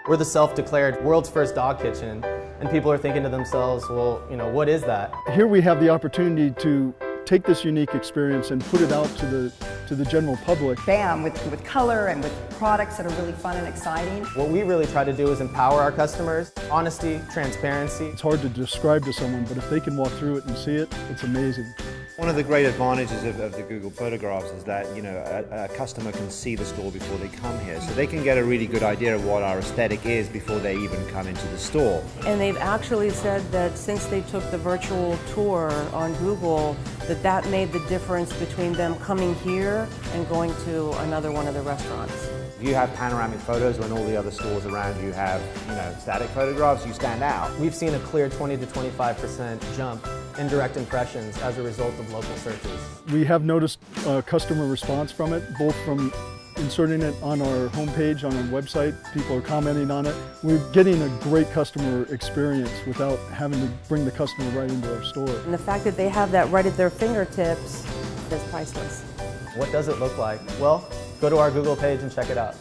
We're the self-declared world's first dog kitchen, and people are thinking to themselves, well, what is that? Here we have the opportunity to take this unique experience and put it out to the general public. Bam, with color and with products that are really fun and exciting. What we really try to do is empower our customers. Honesty, transparency. It's hard to describe to someone, but if they can walk through it and see it, it's amazing. One of the great advantages of the Google Photographs is that a customer can see the store before they come here, so they can get a really good idea of what our aesthetic is before they even come into the store. And they've actually said that since they took the virtual tour on Google, that made the difference between them coming here and going to another one of the restaurants. If you have panoramic photos when all the other stores around you have static photographs, you stand out. We've seen a clear 20 to 25% jump in direct impressions as a result of local searches. We have noticed customer response from it, both from inserting it on our homepage, on our website. People are commenting on it. We're getting a great customer experience without having to bring the customer right into our store. And the fact that they have that right at their fingertips is priceless. What does it look like? Well, go to our Google page and check it out.